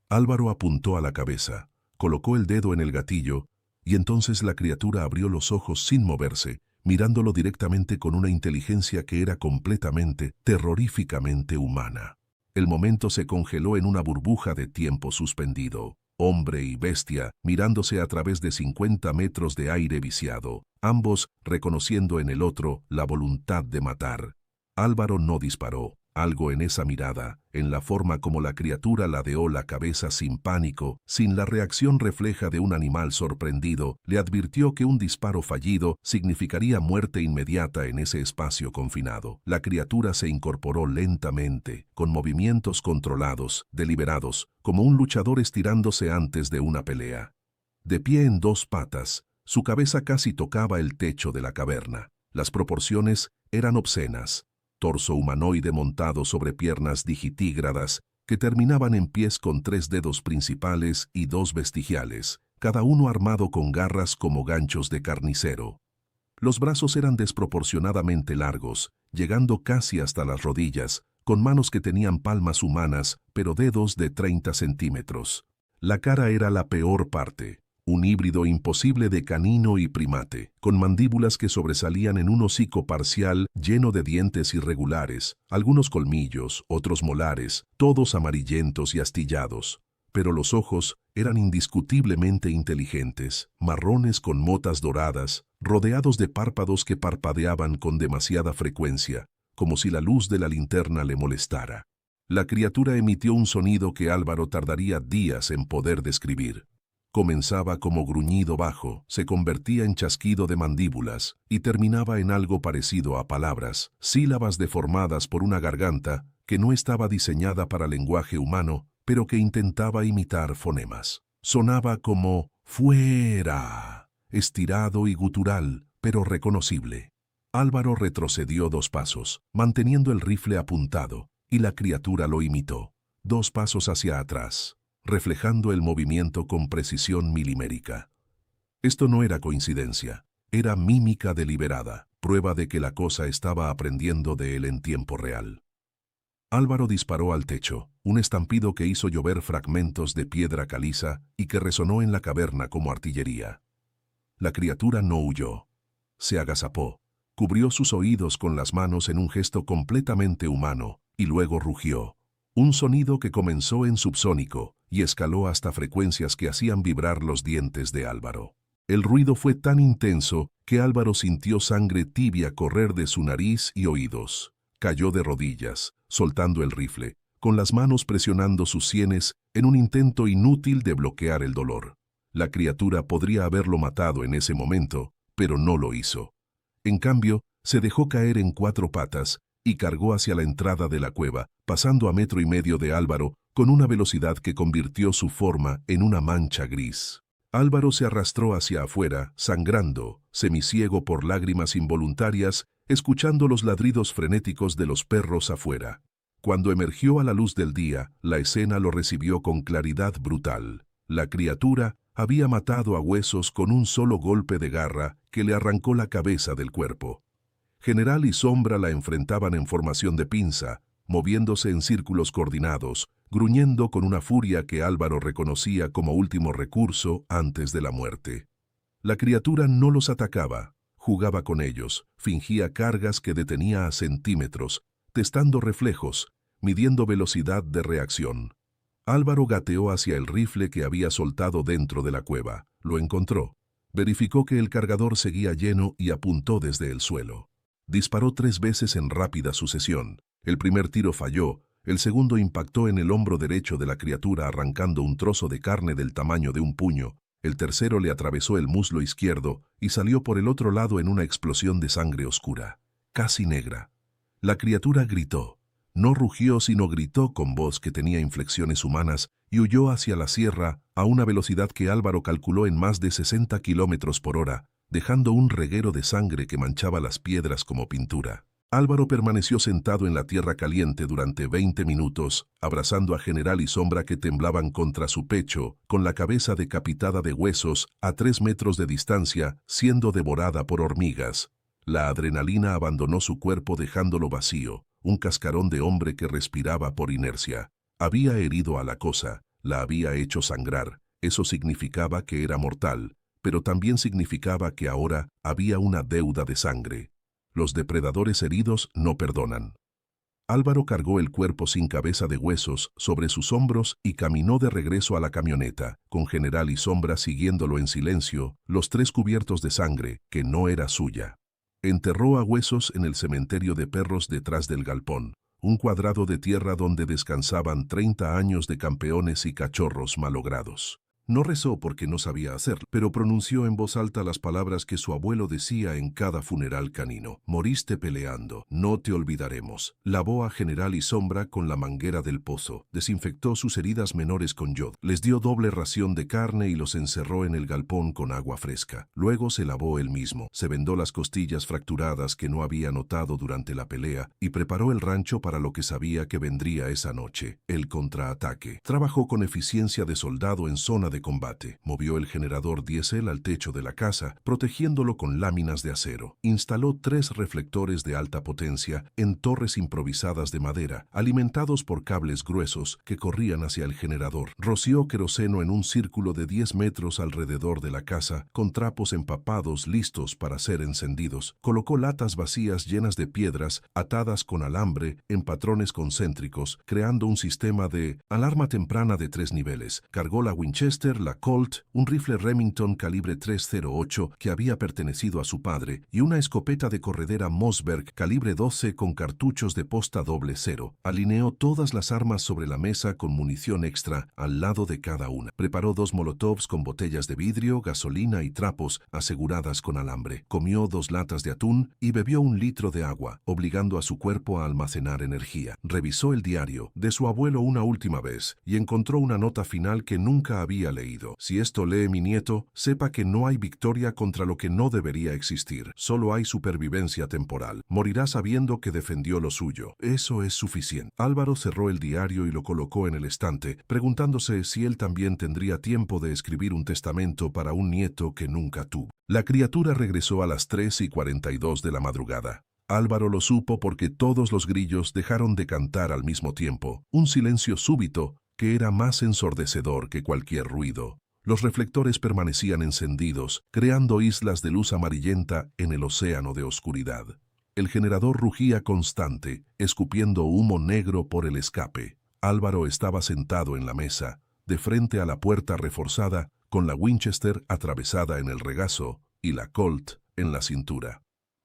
[SPEAKER 1] Álvaro apuntó a la cabeza, colocó el dedo en el gatillo y entonces la criatura abrió los ojos sin moverse, mirándolo directamente con una inteligencia que era completamente, terroríficamente humana. El momento se congeló en una burbuja de tiempo suspendido. Hombre y bestia, mirándose a través de 50 metros de aire viciado, ambos reconociendo en el otro la voluntad de matar. Álvaro no disparó. Algo en esa mirada, en la forma como la criatura ladeó la cabeza sin pánico, sin la reacción refleja de un animal sorprendido, le advirtió que un disparo fallido significaría muerte inmediata en ese espacio confinado. La criatura se incorporó lentamente, con movimientos controlados, deliberados, como un luchador estirándose antes de una pelea. De pie en 2 patas, su cabeza casi tocaba el techo de la caverna. Las proporciones eran obscenas. Torso humanoide montado sobre piernas digitígradas que terminaban en pies con 3 dedos principales y 2 vestigiales, cada uno armado con garras como ganchos de carnicero. Los brazos eran desproporcionadamente largos, llegando casi hasta las rodillas, con manos que tenían palmas humanas, pero dedos de 30 centímetros. La cara era la peor parte. Un híbrido imposible de canino y primate, con mandíbulas que sobresalían en un hocico parcial lleno de dientes irregulares, algunos colmillos, otros molares, todos amarillentos y astillados. pero los ojos eran indiscutiblemente inteligentes, marrones con motas doradas, rodeados de párpados que parpadeaban con demasiada frecuencia, como si la luz de la linterna le molestara. La criatura emitió un sonido que Álvaro tardaría días en poder describir. Comenzaba como gruñido bajo, se convertía en chasquido de mandíbulas y terminaba en algo parecido a palabras, sílabas deformadas por una garganta que no estaba diseñada para lenguaje humano, pero que intentaba imitar fonemas. Sonaba como «fuera», estirado y gutural, pero reconocible. Álvaro retrocedió 2 pasos, manteniendo el rifle apuntado, y la criatura lo imitó. 2 pasos hacia atrás, reflejando el movimiento con precisión milimérica. Esto no era coincidencia, era mímica deliberada, prueba de que la cosa estaba aprendiendo de él en tiempo real. Álvaro disparó al techo, un estampido que hizo llover fragmentos de piedra caliza y que resonó en la caverna como artillería. La criatura no huyó. Se agazapó, cubrió sus oídos con las manos en un gesto completamente humano, y luego rugió. Un sonido que comenzó en subsónico y escaló hasta frecuencias que hacían vibrar los dientes de Álvaro. El ruido fue tan intenso que Álvaro sintió sangre tibia correr de su nariz y oídos. Cayó de rodillas, soltando el rifle, con las manos presionando sus sienes en un intento inútil de bloquear el dolor. La criatura podría haberlo matado en ese momento, pero no lo hizo. En cambio, se dejó caer en 4 patas y cargó hacia la entrada de la cueva, pasando a 1,5 metros de Álvaro con una velocidad que convirtió su forma en una mancha gris. Álvaro se arrastró hacia afuera, sangrando, semiciego por lágrimas involuntarias, escuchando los ladridos frenéticos de los perros afuera. Cuando emergió a la luz del día, la escena lo recibió con claridad brutal. La criatura había matado a Huesos con un solo golpe de garra que le arrancó la cabeza del cuerpo. General y Sombra la enfrentaban en formación de pinza, moviéndose en círculos coordinados, gruñendo con una furia que Álvaro reconocía como último recurso antes de la muerte. La criatura no los atacaba, jugaba con ellos, fingía cargas que detenía a centímetros, testando reflejos, midiendo velocidad de reacción. Álvaro gateó hacia el rifle que había soltado dentro de la cueva. Lo encontró. Verificó que el cargador seguía lleno y apuntó desde el suelo. Disparó 3 veces en rápida sucesión. El primer tiro falló, el segundo impactó en el hombro derecho de la criatura arrancando un trozo de carne del tamaño de un puño, el tercero le atravesó el muslo izquierdo y salió por el otro lado en una explosión de sangre oscura, casi negra. La criatura gritó. No rugió sino gritó con voz que tenía inflexiones humanas y huyó hacia la sierra a una velocidad que Álvaro calculó en más de 60 kilómetros por hora, dejando un reguero de sangre que manchaba las piedras como pintura. Álvaro permaneció sentado en la tierra caliente durante 20 minutos, abrazando a General y Sombra que temblaban contra su pecho, con la cabeza decapitada de Huesos a 3 metros de distancia, siendo devorada por hormigas. La adrenalina abandonó su cuerpo dejándolo vacío, un cascarón de hombre que respiraba por inercia. Había herido a la cosa, la había hecho sangrar. Eso significaba que era mortal, pero también significaba que ahora había una deuda de sangre. Los depredadores heridos no perdonan. Álvaro cargó el cuerpo sin cabeza de Huesos sobre sus hombros y caminó de regreso a la camioneta, con General y Sombra siguiéndolo en silencio, los 3 cubiertos de sangre, que no era suya. Enterró a Huesos en el cementerio de perros detrás del galpón, un cuadrado de tierra donde descansaban 30 años de campeones y cachorros malogrados. No rezó porque no sabía hacerlo, pero pronunció en voz alta las palabras que su abuelo decía en cada funeral canino. Moriste peleando, no te olvidaremos. Lavó a General y Sombra con la manguera del pozo, desinfectó sus heridas menores con yodo, les dio doble ración de carne y los encerró en el galpón con agua fresca. Luego se lavó él mismo, se vendó las costillas fracturadas que no había notado durante la pelea y preparó el rancho para lo que sabía que vendría esa noche, el contraataque. Trabajó con eficiencia de soldado en zona de de combate. Movió el generador diésel al techo de la casa, protegiéndolo con láminas de acero. Instaló 3 reflectores de alta potencia en torres improvisadas de madera, alimentados por cables gruesos que corrían hacia el generador. Roció queroseno en un círculo de 10 metros alrededor de la casa, con trapos empapados listos para ser encendidos. Colocó latas vacías llenas de piedras, atadas con alambre en patrones concéntricos, creando un sistema de alarma temprana de 3 niveles. Cargó la Winchester, la Colt, un rifle Remington calibre .308 que había pertenecido a su padre y una escopeta de corredera Mossberg calibre 12 con cartuchos de posta .00. Alineó todas las armas sobre la mesa con munición extra al lado de cada una. Preparó 2 molotovs con botellas de vidrio, gasolina y trapos aseguradas con alambre. Comió 2 latas de atún y bebió 1 litro de agua, obligando a su cuerpo a almacenar energía. Revisó el diario de su abuelo una última vez y encontró una nota final que nunca había leído. Si esto lee mi nieto, sepa que no hay victoria contra lo que no debería existir. Solo hay supervivencia temporal. Morirá sabiendo que defendió lo suyo. Eso es suficiente. Álvaro cerró el diario y lo colocó en el estante, preguntándose si él también tendría tiempo de escribir un testamento para un nieto que nunca tuvo. La criatura regresó a las 3:42 de la madrugada. Álvaro lo supo porque todos los grillos dejaron de cantar al mismo tiempo. Un silencio súbito que era más ensordecedor que cualquier ruido. Los reflectores permanecían encendidos, creando islas de luz amarillenta en el océano de oscuridad. El generador rugía constante, escupiendo humo negro por el escape. Álvaro estaba sentado en la mesa, de frente a la puerta reforzada, con la Winchester atravesada en el regazo y la Colt en la cintura.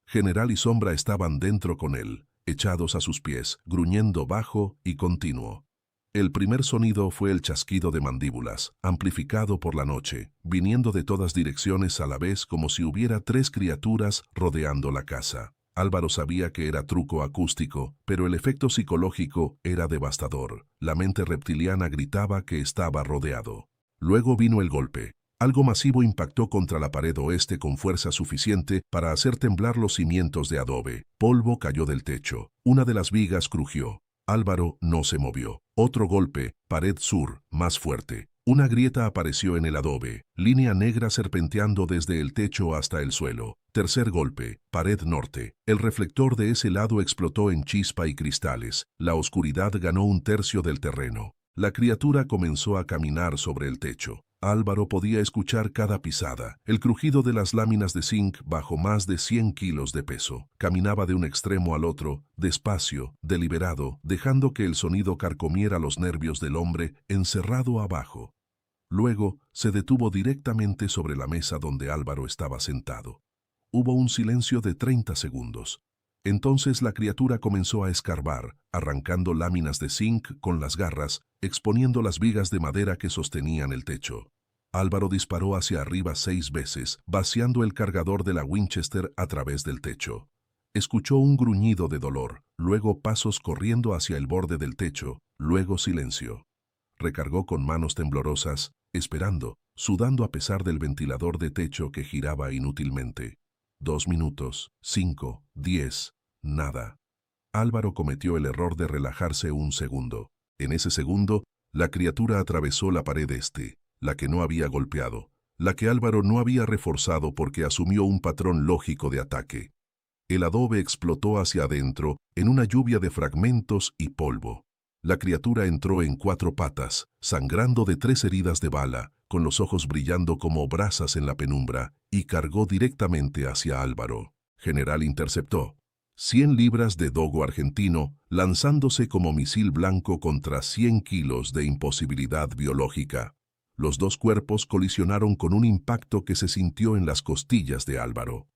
[SPEAKER 1] General y Sombra estaban dentro con él, echados a sus pies, gruñendo bajo y continuo. El primer sonido fue el chasquido de mandíbulas, amplificado por la noche, viniendo de todas direcciones a la vez como si hubiera 3 criaturas rodeando la casa. Álvaro sabía que era truco acústico, pero el efecto psicológico era devastador. La mente reptiliana gritaba que estaba rodeado. Luego vino el golpe. Algo masivo impactó contra la pared oeste con fuerza suficiente para hacer temblar los cimientos de adobe. Polvo cayó del techo. Una de las vigas crujió. Álvaro no se movió. Otro golpe, pared sur, más fuerte. Una grieta apareció en el adobe, línea negra serpenteando desde el techo hasta el suelo. Tercer golpe, pared norte. El reflector de ese lado explotó en chispa y cristales. La oscuridad ganó 1/3 del terreno. La criatura comenzó a caminar sobre el techo. Álvaro podía escuchar cada pisada, el crujido de las láminas de zinc bajo más de 100 kilos de peso. Caminaba de un extremo al otro, despacio, deliberado, dejando que el sonido carcomiera los nervios del hombre encerrado abajo. Luego se detuvo directamente sobre la mesa donde Álvaro estaba sentado. Hubo un silencio de 30 segundos. Entonces la criatura comenzó a escarbar, arrancando láminas de zinc con las garras, exponiendo las vigas de madera que sostenían el techo. Álvaro disparó hacia arriba 6 veces, vaciando el cargador de la Winchester a través del techo. Escuchó un gruñido de dolor, luego pasos corriendo hacia el borde del techo, luego silencio. Recargó con manos temblorosas, esperando, sudando a pesar del ventilador de techo que giraba inútilmente. 2 minutos, 5, 10, nada. Álvaro cometió el error de relajarse un segundo. En ese segundo, la criatura atravesó la pared este, la que no había golpeado, la que Álvaro no había reforzado porque asumió un patrón lógico de ataque. El adobe explotó hacia adentro en una lluvia de fragmentos y polvo. La criatura entró en 4 patas, sangrando de 3 heridas de bala, con los ojos brillando como brasas en la penumbra, y cargó directamente hacia Álvaro. General interceptó. 100 libras de dogo argentino, lanzándose como misil blanco contra 100 kilos de imposibilidad biológica. Los 2 cuerpos colisionaron con un impacto que se sintió en las costillas de Álvaro.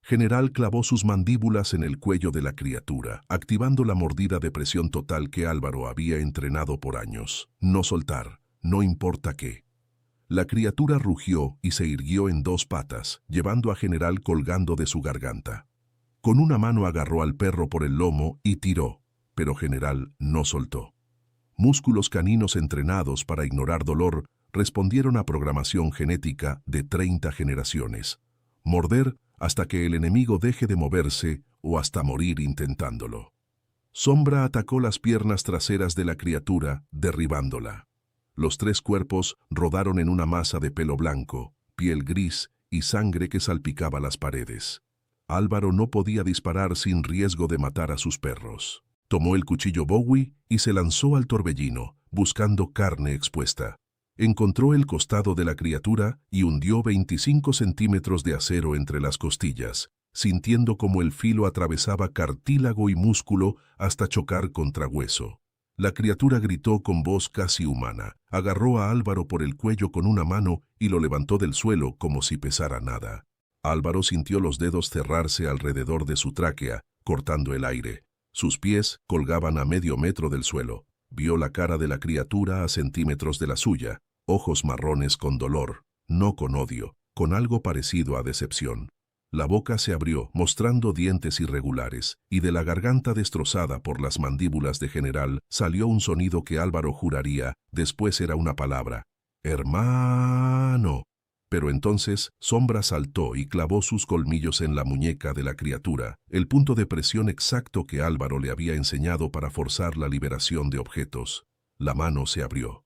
[SPEAKER 1] General clavó sus mandíbulas en el cuello de la criatura, activando la mordida de presión total que Álvaro había entrenado por años. No soltar, no importa qué. La criatura rugió y se irguió en 2 patas, llevando a General colgando de su garganta. Con una mano agarró al perro por el lomo y tiró, pero General no soltó. Músculos caninos entrenados para ignorar dolor respondieron a programación genética de 30 generaciones. Morder hasta que el enemigo deje de moverse o hasta morir intentándolo. Sombra atacó las piernas traseras de la criatura, derribándola. Los tres cuerpos rodaron en una masa de pelo blanco, piel gris y sangre que salpicaba las paredes. Álvaro no podía disparar sin riesgo de matar a sus perros. Tomó el cuchillo Bowie y se lanzó al torbellino, buscando carne expuesta. Encontró el costado de la criatura y hundió 25 centímetros de acero entre las costillas, sintiendo como el filo atravesaba cartílago y músculo hasta chocar contra hueso. La criatura gritó con voz casi humana, agarró a Álvaro por el cuello con una mano y lo levantó del suelo como si pesara nada. Álvaro sintió los dedos cerrarse alrededor de su tráquea, cortando el aire. Sus pies colgaban a medio metro del suelo. Vio la cara de la criatura a centímetros de la suya, ojos marrones con dolor, no con odio, con algo parecido a decepción. La boca se abrió, mostrando dientes irregulares, y de la garganta destrozada por las mandíbulas de General salió un sonido que Álvaro juraría, después era una palabra: «hermano». Pero entonces Sombra saltó y clavó sus colmillos en la muñeca de la criatura, el punto de presión exacto que Álvaro le había enseñado para forzar la liberación de objetos. La mano se abrió.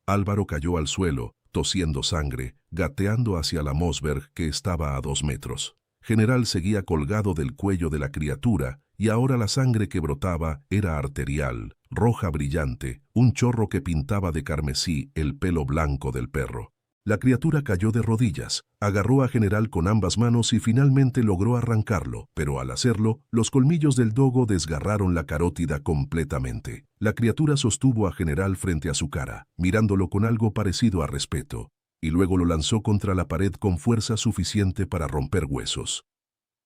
[SPEAKER 1] Álvaro cayó al suelo, tosiendo sangre, gateando hacia la Mossberg que estaba a 2 metros. General seguía colgado del cuello de la criatura y ahora la sangre que brotaba era arterial, roja brillante, un chorro que pintaba de carmesí el pelo blanco del perro. La criatura cayó de rodillas, agarró a General con ambas manos y finalmente logró arrancarlo, pero al hacerlo, los colmillos del dogo desgarraron la carótida completamente. La criatura sostuvo a General frente a su cara, mirándolo con algo parecido a respeto, y luego lo lanzó contra la pared con fuerza suficiente para romper huesos.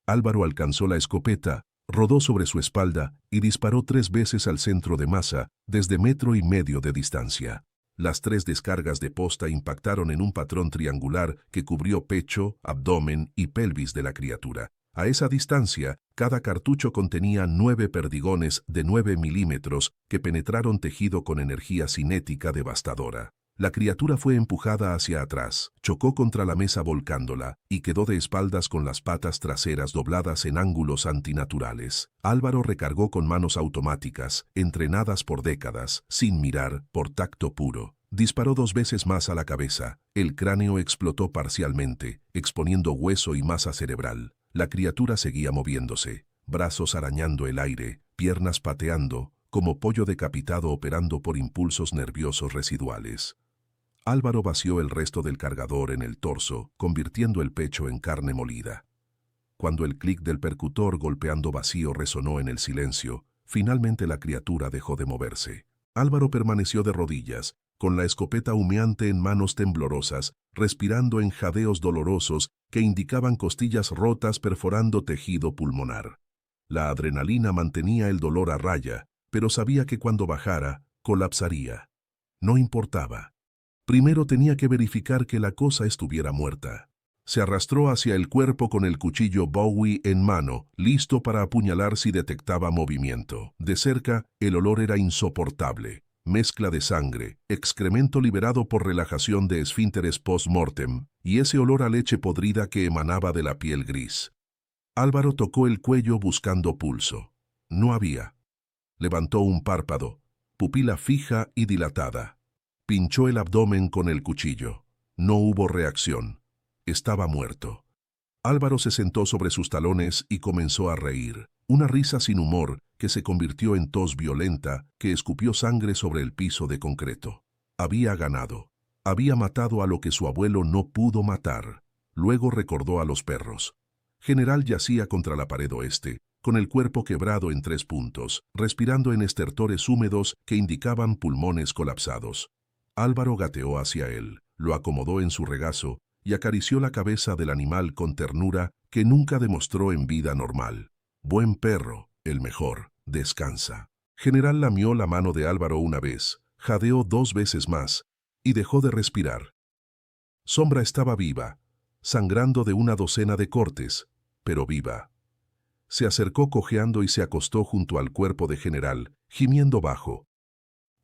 [SPEAKER 1] Álvaro alcanzó la escopeta, rodó sobre su espalda y disparó 3 veces al centro de masa, desde 1,5 metros de distancia. Las 3 descargas de posta impactaron en un patrón triangular que cubrió pecho, abdomen y pelvis de la criatura. A esa distancia, cada cartucho contenía 9 perdigones de 9 milímetros que penetraron tejido con energía cinética devastadora. La criatura fue empujada hacia atrás, chocó contra la mesa volcándola y quedó de espaldas con las patas traseras dobladas en ángulos antinaturales. Álvaro recargó con manos automáticas, entrenadas por décadas, sin mirar, por tacto puro. Disparó 2 veces más a la cabeza. El cráneo explotó parcialmente, exponiendo hueso y masa cerebral. La criatura seguía moviéndose, brazos arañando el aire, piernas pateando, como pollo decapitado operando por impulsos nerviosos residuales. Álvaro vació el resto del cargador en el torso, convirtiendo el pecho en carne molida. Cuando el clic del percutor golpeando vacío resonó en el silencio, finalmente la criatura dejó de moverse. Álvaro permaneció de rodillas, con la escopeta humeante en manos temblorosas, respirando en jadeos dolorosos que indicaban costillas rotas perforando tejido pulmonar. La adrenalina mantenía el dolor a raya, pero sabía que cuando bajara, colapsaría. No importaba. Primero tenía que verificar que la cosa estuviera muerta. Se arrastró hacia el cuerpo con el cuchillo Bowie en mano, listo para apuñalar si detectaba movimiento. De cerca, el olor era insoportable. Mezcla de sangre, excremento liberado por relajación de esfínteres post-mortem, y ese olor a leche podrida que emanaba de la piel gris. Álvaro tocó el cuello buscando pulso. No había. Levantó un párpado, pupila fija y dilatada. Pinchó el abdomen con el cuchillo. No hubo reacción. Estaba muerto. Álvaro se sentó sobre sus talones y comenzó a reír. Una risa sin humor que se convirtió en tos violenta que escupió sangre sobre el piso de concreto. Había ganado. Había matado a lo que su abuelo no pudo matar. Luego recordó a los perros. General yacía contra la pared oeste, con el cuerpo quebrado en 3 puntos, respirando en estertores húmedos que indicaban pulmones colapsados. Álvaro gateó hacia él, lo acomodó en su regazo y acarició la cabeza del animal con ternura que nunca demostró en vida normal. Buen perro, el mejor, descansa. General lamió la mano de Álvaro una vez, jadeó 2 veces más y dejó de respirar. Sombra estaba viva, sangrando de una docena de cortes, pero viva. Se acercó cojeando y se acostó junto al cuerpo de General, gimiendo bajo.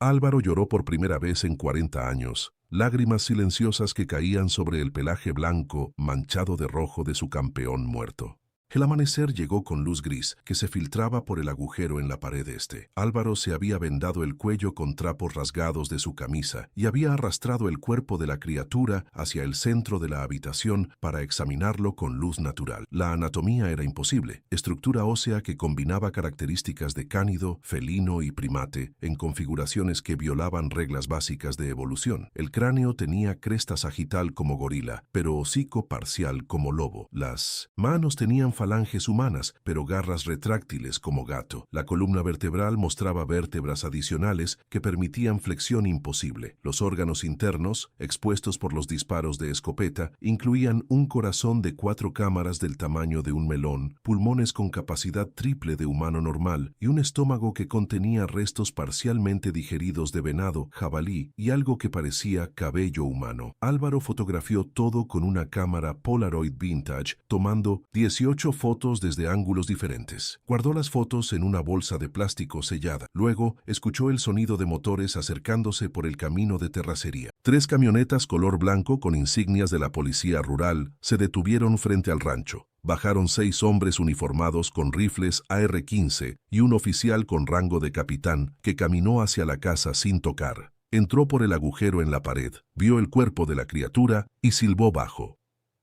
[SPEAKER 1] Álvaro lloró por primera vez en 40 años, lágrimas silenciosas que caían sobre el pelaje blanco manchado de rojo de su campeón muerto. El amanecer llegó con luz gris que se filtraba por el agujero en la pared este. Álvaro se había vendado el cuello con trapos rasgados de su camisa y había arrastrado el cuerpo de la criatura hacia el centro de la habitación para examinarlo con luz natural. La anatomía era imposible, estructura ósea que combinaba características de cánido, felino y primate en configuraciones que violaban reglas básicas de evolución. El cráneo tenía cresta sagital como gorila, pero hocico parcial como lobo. Las manos tenían falanges humanas, pero garras retráctiles como gato. La columna vertebral mostraba vértebras adicionales que permitían flexión imposible. Los órganos internos, expuestos por los disparos de escopeta, incluían un corazón de 4 cámaras del tamaño de un melón, pulmones con capacidad triple de humano normal y un estómago que contenía restos parcialmente digeridos de venado, jabalí y algo que parecía cabello humano. Álvaro fotografió todo con una cámara Polaroid Vintage, tomando 18 fotos desde ángulos diferentes. Guardó las fotos en una bolsa de plástico sellada. Luego, escuchó el sonido de motores acercándose por el camino de terracería. 3 camionetas color blanco con insignias de la policía rural se detuvieron frente al rancho. Bajaron 6 hombres uniformados con rifles AR-15 y un oficial con rango de capitán que caminó hacia la casa sin tocar. Entró por el agujero en la pared, vio el cuerpo de la criatura y silbó bajo.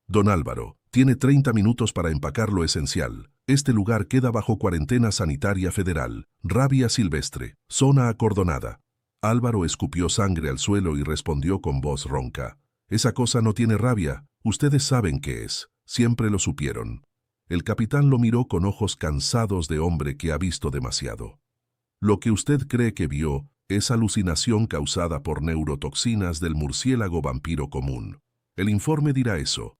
[SPEAKER 1] Don Álvaro, tiene 30 minutos para empacar lo esencial. Este lugar queda bajo cuarentena sanitaria federal. Rabia silvestre. Zona acordonada. Álvaro escupió sangre al suelo y respondió con voz ronca. Esa cosa no tiene rabia. Ustedes saben qué es. Siempre lo supieron. El capitán lo miró con ojos cansados de hombre que ha visto demasiado. Lo que usted cree que vio es alucinación causada por neurotoxinas del murciélago vampiro común. El informe dirá eso.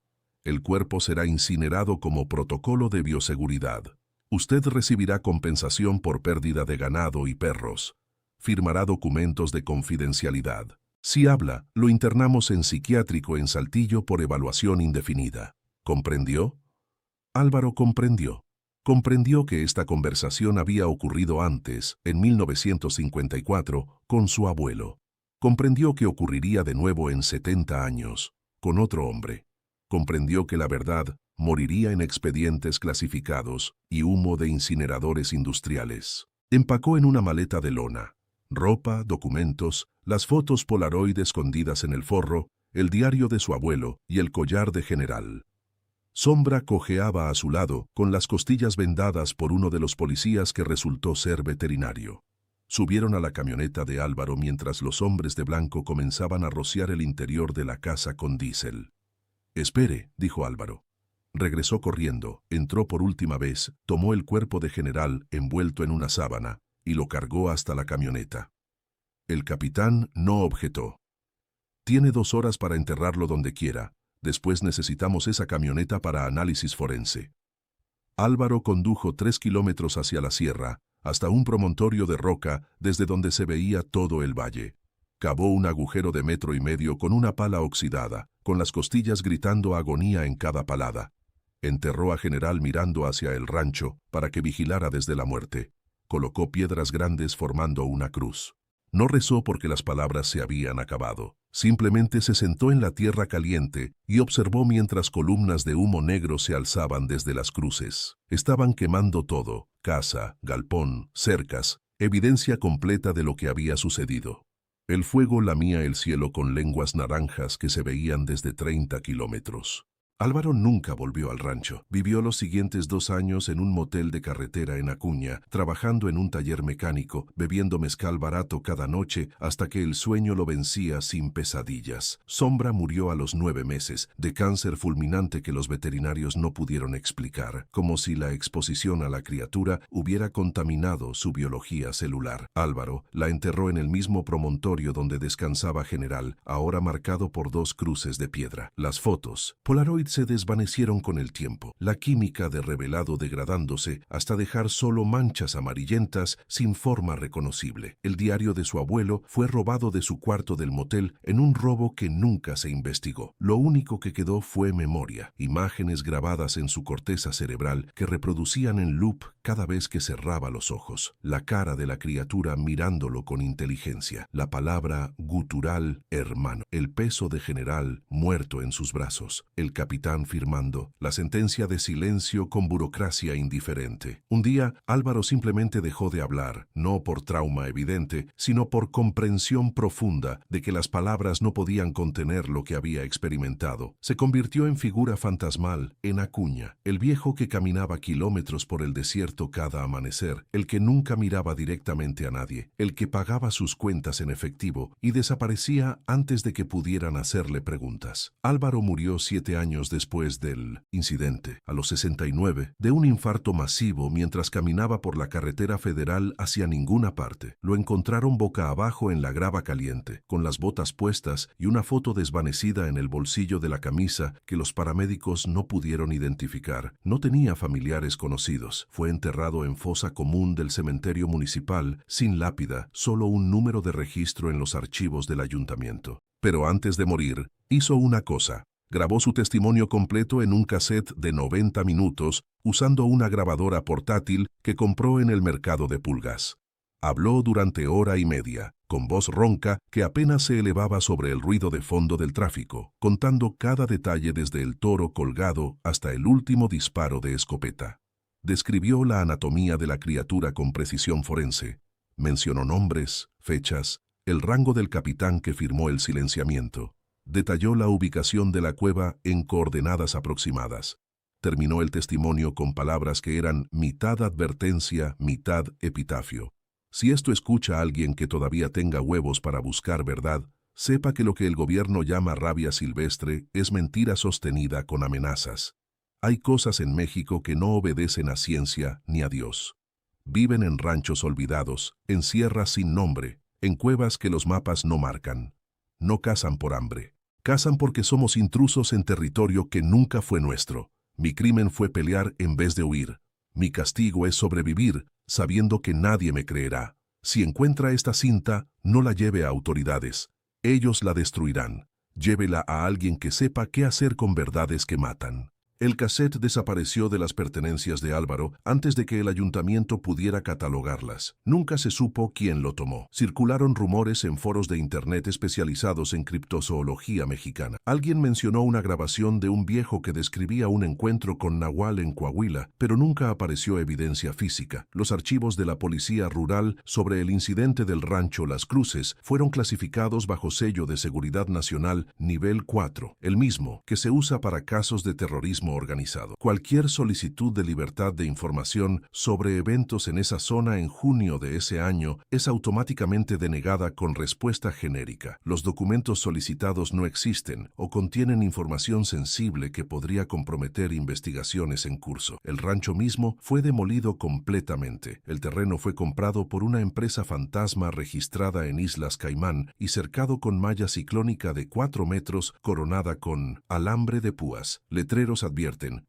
[SPEAKER 1] El cuerpo será incinerado como protocolo de bioseguridad. Usted recibirá compensación por pérdida de ganado y perros. Firmará documentos de confidencialidad. Si habla, lo internamos en psiquiátrico en Saltillo por evaluación indefinida. ¿Comprendió? Álvaro comprendió. Comprendió que esta conversación había ocurrido antes, en 1954, con su abuelo. Comprendió que ocurriría de nuevo en 70 años, con otro hombre. Comprendió que la verdad moriría en expedientes clasificados y humo de incineradores industriales. Empacó en una maleta de lona. Ropa, documentos, las fotos Polaroid escondidas en el forro, el diario de su abuelo y el collar de general. Sombra cojeaba a su lado, con las costillas vendadas por uno de los policías que resultó ser veterinario. Subieron a la camioneta de Álvaro mientras los hombres de blanco comenzaban a rociar el interior de la casa con diésel. «Espere», dijo Álvaro. Regresó corriendo, entró por última vez, tomó el cuerpo de general envuelto en una sábana y lo cargó hasta la camioneta. El capitán no objetó. «Tiene 2 horas para enterrarlo donde quiera. Después necesitamos esa camioneta para análisis forense». Álvaro condujo 3 kilómetros hacia la sierra, hasta un promontorio de roca desde donde se veía todo el valle. Cavó un agujero de 1,5 metros con una pala oxidada, con las costillas gritando agonía en cada palada. Enterró a general mirando hacia el rancho para que vigilara desde la muerte. Colocó piedras grandes formando una cruz. No rezó porque las palabras se habían acabado. Simplemente se sentó en la tierra caliente y observó mientras columnas de humo negro se alzaban desde las cruces. Estaban quemando todo: casa, galpón, cercas, evidencia completa de lo que había sucedido. El fuego lamía el cielo con lenguas naranjas que se veían desde 30 kilómetros. Álvaro nunca volvió al rancho. Vivió los siguientes 2 años en un motel de carretera en Acuña, trabajando en un taller mecánico, bebiendo mezcal barato cada noche hasta que el sueño lo vencía sin pesadillas. Sombra murió a los 9 meses, de cáncer fulminante que los veterinarios no pudieron explicar, como si la exposición a la criatura hubiera contaminado su biología celular. Álvaro la enterró en el mismo promontorio donde descansaba general, ahora marcado por 2 cruces de piedra. Las fotos Polaroid se desvanecieron con el tiempo, la química de revelado degradándose hasta dejar solo manchas amarillentas sin forma reconocible. El diario de su abuelo fue robado de su cuarto del motel en un robo que nunca se investigó. Lo único que quedó fue memoria, imágenes grabadas en su corteza cerebral que reproducían en loop cada vez que cerraba los ojos. La cara de la criatura mirándolo con inteligencia, la palabra gutural hermano, el peso de general muerto en sus brazos, el capitán capitán firmando la sentencia de silencio con burocracia indiferente. Un día, Álvaro simplemente dejó de hablar, no por trauma evidente, sino por comprensión profunda de que las palabras no podían contener lo que había experimentado. Se convirtió en figura fantasmal, en Acuña, el viejo que caminaba kilómetros por el desierto cada amanecer, el que nunca miraba directamente a nadie, el que pagaba sus cuentas en efectivo y desaparecía antes de que pudieran hacerle preguntas. Álvaro murió 7 años después del incidente, a los 69, de un infarto masivo mientras caminaba por la carretera federal hacia ninguna parte. Lo encontraron boca abajo en la grava caliente, con las botas puestas y una foto desvanecida en el bolsillo de la camisa que los paramédicos no pudieron identificar. No tenía familiares conocidos. Fue enterrado en fosa común del cementerio municipal, sin lápida, solo un número de registro en los archivos del ayuntamiento. Pero antes de morir, hizo una cosa. Grabó su testimonio completo en un cassette de 90 minutos usando una grabadora portátil que compró en el mercado de pulgas. Habló durante hora y media, con voz ronca que apenas se elevaba sobre el ruido de fondo del tráfico, contando cada detalle desde el toro colgado hasta el último disparo de escopeta. Describió la anatomía de la criatura con precisión forense. Mencionó nombres, fechas, el rango del capitán que firmó el silenciamiento. Detalló la ubicación de la cueva en coordenadas aproximadas. Terminó el testimonio con palabras que eran mitad advertencia, mitad epitafio. Si esto escucha a alguien que todavía tenga huevos para buscar verdad, sepa que lo que el gobierno llama rabia silvestre es mentira sostenida con amenazas. Hay cosas en México que no obedecen a ciencia ni a Dios. Viven en ranchos olvidados, en sierras sin nombre, en cuevas que los mapas no marcan. No cazan por hambre. Cazan porque somos intrusos en territorio que nunca fue nuestro. Mi crimen fue pelear en vez de huir. Mi castigo es sobrevivir, sabiendo que nadie me creerá. Si encuentra esta cinta, no la lleve a autoridades. Ellos la destruirán. Llévela a alguien que sepa qué hacer con verdades que matan. El cassette desapareció de las pertenencias de Álvaro antes de que el ayuntamiento pudiera catalogarlas. Nunca se supo quién lo tomó. Circularon rumores en foros de internet especializados en criptozoología mexicana. Alguien mencionó una grabación de un viejo que describía un encuentro con Nahual en Coahuila, pero nunca apareció evidencia física. Los archivos de la Policía Rural sobre el incidente del rancho Las Cruces fueron clasificados bajo sello de Seguridad Nacional nivel 4, el mismo que se usa para casos de terrorismo organizado. Cualquier solicitud de libertad de información sobre eventos en esa zona en junio de ese año es automáticamente denegada con respuesta genérica. Los documentos solicitados no existen o contienen información sensible que podría comprometer investigaciones en curso. El rancho mismo fue demolido completamente. El terreno fue comprado por una empresa fantasma registrada en Islas Caimán y cercado con malla ciclónica de 4 metros coronada con alambre de púas. Letreros advierten: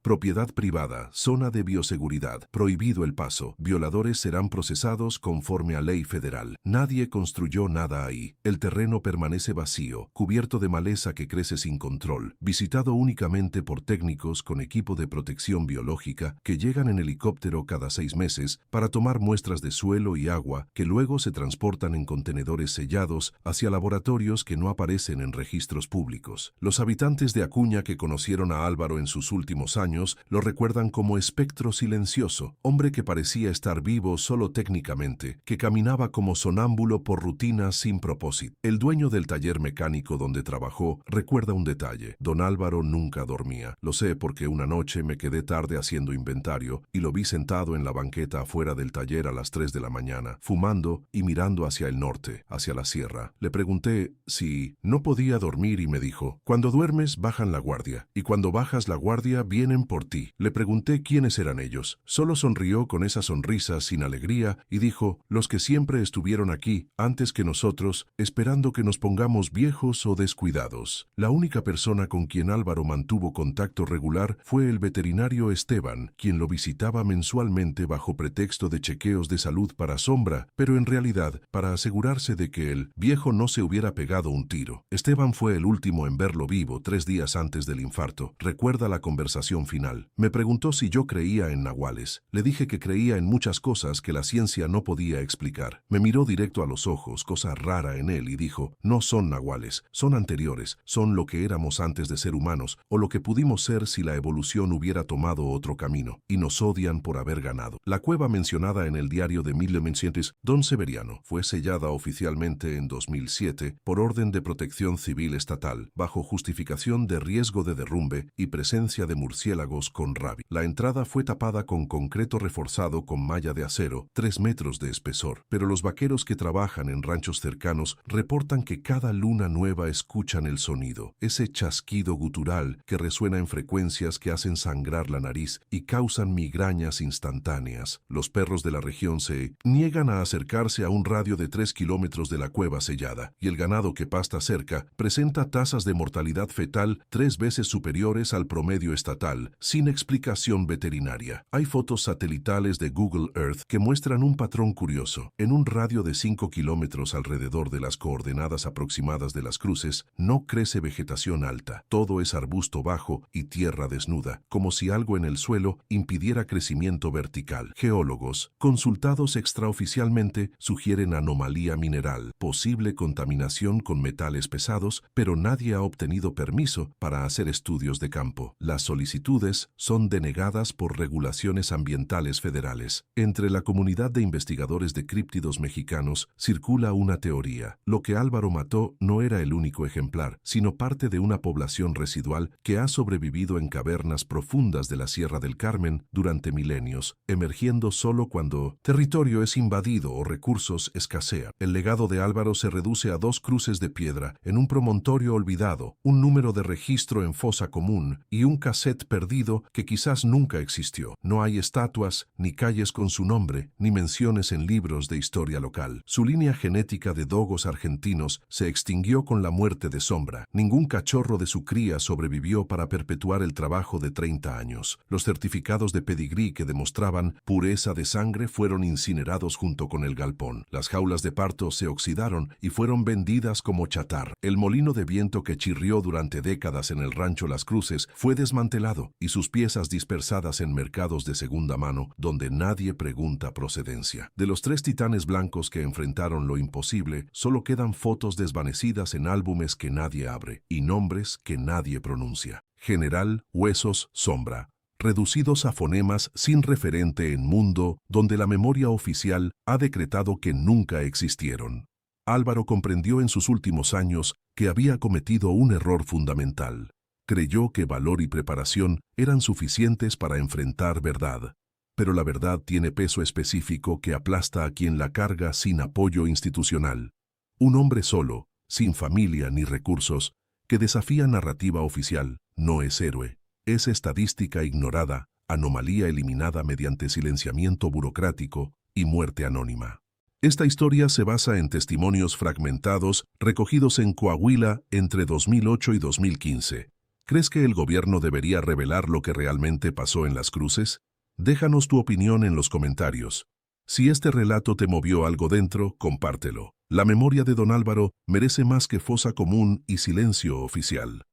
[SPEAKER 1] propiedad privada, zona de bioseguridad, prohibido el paso, violadores serán procesados conforme a ley federal. Nadie construyó nada ahí. El terreno permanece vacío, cubierto de maleza que crece sin control, visitado únicamente por técnicos con equipo de protección biológica que llegan en helicóptero cada 6 meses para tomar muestras de suelo y agua que luego se transportan en contenedores sellados hacia laboratorios que no aparecen en registros públicos. Los habitantes de Acuña que conocieron a Álvaro en sus últimos años lo recuerdan como espectro silencioso, hombre que parecía estar vivo solo técnicamente, que caminaba como sonámbulo por rutina sin propósito. El dueño del taller mecánico donde trabajó recuerda un detalle: don Álvaro nunca dormía. Lo sé porque una noche me quedé tarde haciendo inventario y lo vi sentado en la banqueta afuera del taller a las 3 de la mañana, fumando y mirando hacia el norte, hacia la sierra. Le pregunté si no podía dormir y me dijo: cuando duermes bajan la guardia, y cuando bajas la guardia vienen por ti. Le pregunté quiénes eran ellos. Solo sonrió con esa sonrisa sin alegría y dijo: los que siempre estuvieron aquí, antes que nosotros, esperando que nos pongamos viejos o descuidados. La única persona con quien Álvaro mantuvo contacto regular fue el veterinario Esteban, quien lo visitaba mensualmente bajo pretexto de chequeos de salud para Sombra, pero en realidad para asegurarse de que el viejo no se hubiera pegado un tiro. Esteban fue el último en verlo vivo 3 días antes del infarto. Recuerda la conversación final. Me preguntó si yo creía en nahuales. Le dije que creía en muchas cosas que la ciencia no podía explicar. Me miró directo a los ojos, cosa rara en él, y dijo, no son nahuales, son anteriores, son lo que éramos antes de ser humanos, o lo que pudimos ser si la evolución hubiera tomado otro camino, y nos odian por haber ganado. La cueva mencionada en el diario de 1900, Don Severiano, fue sellada oficialmente en 2007 por orden de protección civil estatal, bajo justificación de riesgo de derrumbe y presencia de murciélagos con rabia. La entrada fue tapada con concreto reforzado con malla de acero, 3 metros de espesor, pero los vaqueros que trabajan en ranchos cercanos reportan que cada luna nueva escuchan el sonido, ese chasquido gutural que resuena en frecuencias que hacen sangrar la nariz y causan migrañas instantáneas. Los perros de la región se niegan a acercarse a un radio de 3 kilómetros de la cueva sellada, y el ganado que pasta cerca presenta tasas de mortalidad fetal 3 veces superiores al promedio estatal, sin explicación veterinaria. Hay fotos satelitales de Google Earth que muestran un patrón curioso. En un radio de 5 kilómetros alrededor de las coordenadas aproximadas de las cruces, no crece vegetación alta. Todo es arbusto bajo y tierra desnuda, como si algo en el suelo impidiera crecimiento vertical. Geólogos, consultados extraoficialmente, sugieren anomalía mineral, posible contaminación con metales pesados, pero nadie ha obtenido permiso para hacer estudios de campo. Las solicitudes son denegadas por regulaciones ambientales federales. Entre la comunidad de investigadores de críptidos mexicanos circula una teoría. Lo que Álvaro mató no era el único ejemplar, sino parte de una población residual que ha sobrevivido en cavernas profundas de la Sierra del Carmen durante milenios, emergiendo solo cuando territorio es invadido o recursos escasean. El legado de Álvaro se reduce a 2 cruces de piedra en un promontorio olvidado, un número de registro en fosa común y un cassette perdido que quizás nunca existió. No hay estatuas, ni calles con su nombre, ni menciones en libros de historia local. Su línea genética de dogos argentinos se extinguió con la muerte de Sombra. Ningún cachorro de su cría sobrevivió para perpetuar el trabajo de 30 años. Los certificados de pedigrí que demostraban pureza de sangre fueron incinerados junto con el galpón. Las jaulas de parto se oxidaron y fueron vendidas como chatarra. El molino de viento que chirrió durante décadas en el rancho Las Cruces fue desmantelado y sus piezas dispersadas en mercados de segunda mano donde nadie pregunta procedencia. De los 3 titanes blancos que enfrentaron lo imposible, solo quedan fotos desvanecidas en álbumes que nadie abre y nombres que nadie pronuncia. General, Huesos, Sombra. Reducidos a fonemas sin referente en mundo donde la memoria oficial ha decretado que nunca existieron. Álvaro comprendió en sus últimos años que había cometido un error fundamental. Creyó que valor y preparación eran suficientes para enfrentar verdad. Pero la verdad tiene peso específico que aplasta a quien la carga sin apoyo institucional. Un hombre solo, sin familia ni recursos, que desafía narrativa oficial, no es héroe. Es estadística ignorada, anomalía eliminada mediante silenciamiento burocrático y muerte anónima. Esta historia se basa en testimonios fragmentados recogidos en Coahuila entre 2008 y 2015. ¿Crees que el gobierno debería revelar lo que realmente pasó en Las Cruces? Déjanos tu opinión en los comentarios. Si este relato te movió algo dentro, compártelo. La memoria de Don Álvaro merece más que fosa común y silencio oficial.